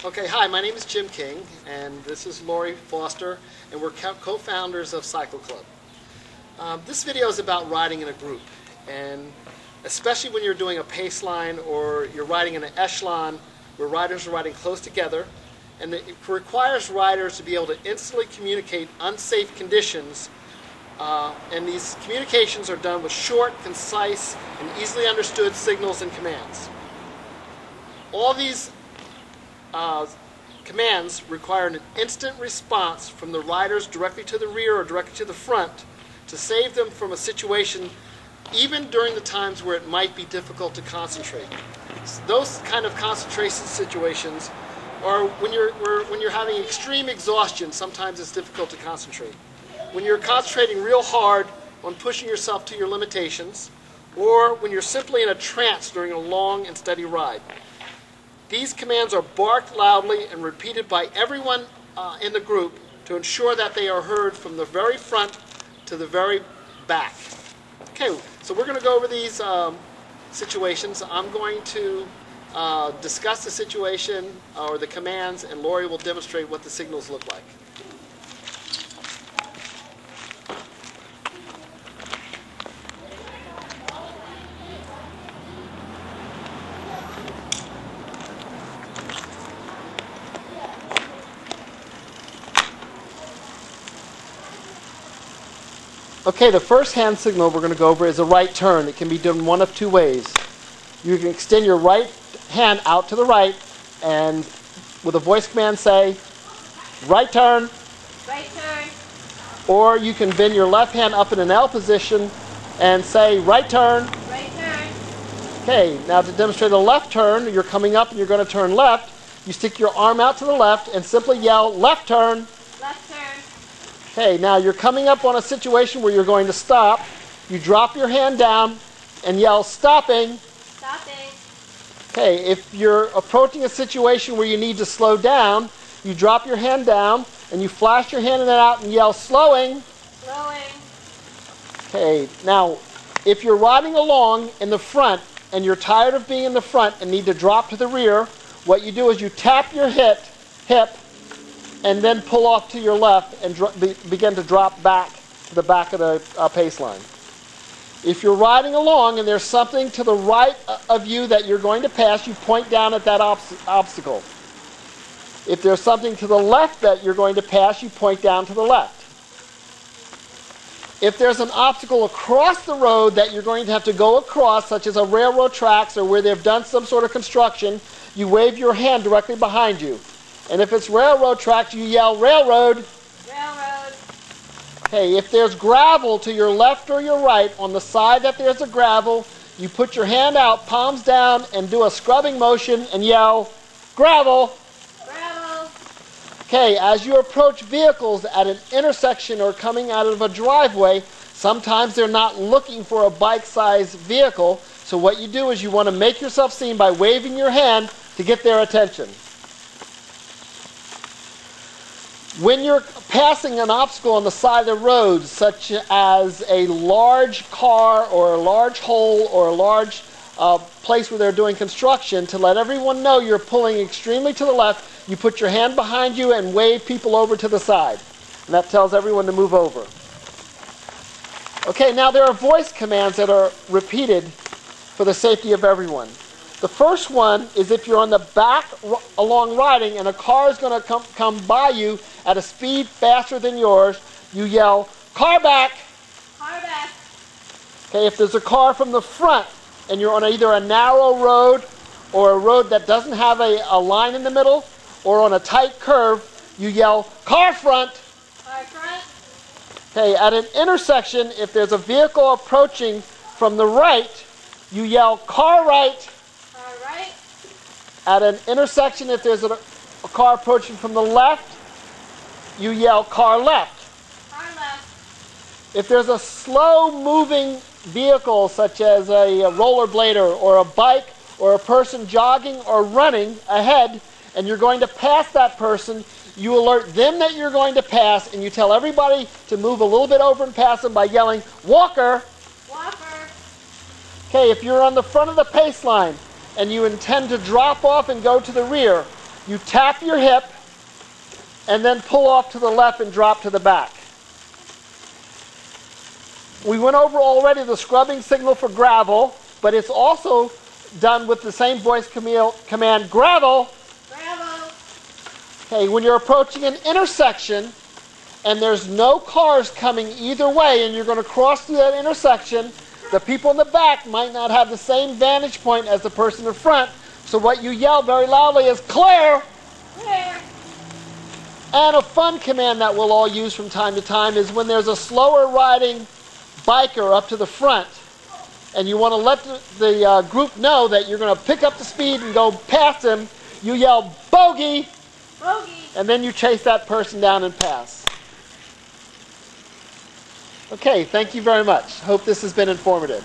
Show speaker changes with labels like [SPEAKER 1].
[SPEAKER 1] Okay, hi, my name is Jim King, and this is Lori Foster, and we're co-founders of Cycle Club. This video is about riding in a group, and especially when you're doing a paceline or you're riding in an echelon where riders are riding close together, and it requires riders to be able to instantly communicate unsafe conditions, and these communications are done with short, concise, and easily understood signals and commands. All these commands require an instant response from the riders directly to the rear or directly to the front to save them from a situation even during the times where it might be difficult to concentrate. Those kind of concentration situations are when you're having extreme exhaustion. Sometimes it's difficult to concentrate. When you're concentrating real hard on pushing yourself to your limitations, or when you're simply in a trance during a long and steady ride. These commands are barked loudly and repeated by everyone in the group to ensure that they are heard from the very front to the very back. Okay, so we're going to go over these situations. I'm going to discuss the situation or the commands, and Lori will demonstrate what the signals look like. Okay, the first hand signal we're going to go over is a right turn. It can be done one of two ways. You can extend your right hand out to the right and with a voice command say, right turn.
[SPEAKER 2] Right turn.
[SPEAKER 1] Or you can bend your left hand up in an L position and say, right turn.
[SPEAKER 2] Right turn.
[SPEAKER 1] Okay, now to demonstrate a left turn, you're coming up and you're going to turn left. You stick your arm out to the left and simply yell, left turn.
[SPEAKER 2] Left turn.
[SPEAKER 1] Okay, now you're coming up on a situation where you're going to stop. You drop your hand down and yell, stopping.
[SPEAKER 2] Stopping.
[SPEAKER 1] Okay, if you're approaching a situation where you need to slow down, you drop your hand down and you flash your hand in and out and yell, slowing.
[SPEAKER 2] Slowing.
[SPEAKER 1] Okay, now if you're riding along in the front and you're tired of being in the front and need to drop to the rear, what you do is you tap your hip and then pull off to your left and begin to drop back to the back of the pace line. If you're riding along and there's something to the right of you that you're going to pass, you point down at that obstacle. If there's something to the left that you're going to pass, you point down to the left. If there's an obstacle across the road that you're going to have to go across, such as a railroad tracks or where they've done some sort of construction, you wave your hand directly behind you. And if it's railroad tracks, you yell, railroad.
[SPEAKER 2] Railroad.
[SPEAKER 1] Okay, if there's gravel to your left or your right, on the side that there's a gravel, you put your hand out, palms down, and do a scrubbing motion and yell, gravel.
[SPEAKER 2] Gravel.
[SPEAKER 1] Okay, as you approach vehicles at an intersection or coming out of a driveway, sometimes they're not looking for a bike-sized vehicle, so what you do is you want to make yourself seen by waving your hand to get their attention. When you're passing an obstacle on the side of the road, such as a large car or a large hole or a large place where they're doing construction, to let everyone know you're pulling extremely to the left, you put your hand behind you and wave people over to the side. And that tells everyone to move over. Okay, now there are voice commands that are repeated for the safety of everyone. The first one is if you're on the back along riding and a car is going to come by you at a speed faster than yours, you yell, car back.
[SPEAKER 2] Car back.
[SPEAKER 1] Okay, if there's a car from the front and you're on either a narrow road or a road that doesn't have a line in the middle or on a tight curve, you yell, car front.
[SPEAKER 2] Car front.
[SPEAKER 1] Okay, at an intersection, if there's a vehicle approaching from the right, you yell, car right.
[SPEAKER 2] Right.
[SPEAKER 1] At an intersection, if there's a car approaching from the left, you yell, car left.
[SPEAKER 2] Car left.
[SPEAKER 1] If there's a slow-moving vehicle, such as a rollerblader or a bike or a person jogging or running ahead, and you're going to pass that person, you alert them that you're going to pass, and you tell everybody to move a little bit over and pass them by yelling, walker.
[SPEAKER 2] Walker.
[SPEAKER 1] Okay, if you're on the front of the pace line and you intend to drop off and go to the rear, You tap your hip and then pull off to the left and drop to the back. We went over already the scrubbing signal for gravel, but it's also done with the same voice command, gravel.
[SPEAKER 2] Gravel.
[SPEAKER 1] Okay, when you're approaching an intersection and there's no cars coming either way and you're going to cross through that intersection, the people in the back might not have the same vantage point as the person in front. So what you yell very loudly is, clear!
[SPEAKER 2] Clear.
[SPEAKER 1] And a fun command that we'll all use from time to time is when there's a slower riding biker up to the front and you want to let the group know that you're going to pick up the speed and go past him, you yell, bogey!
[SPEAKER 2] Bogey.
[SPEAKER 1] And then you chase that person down and pass. Okay, thank you very much. Hope this has been informative.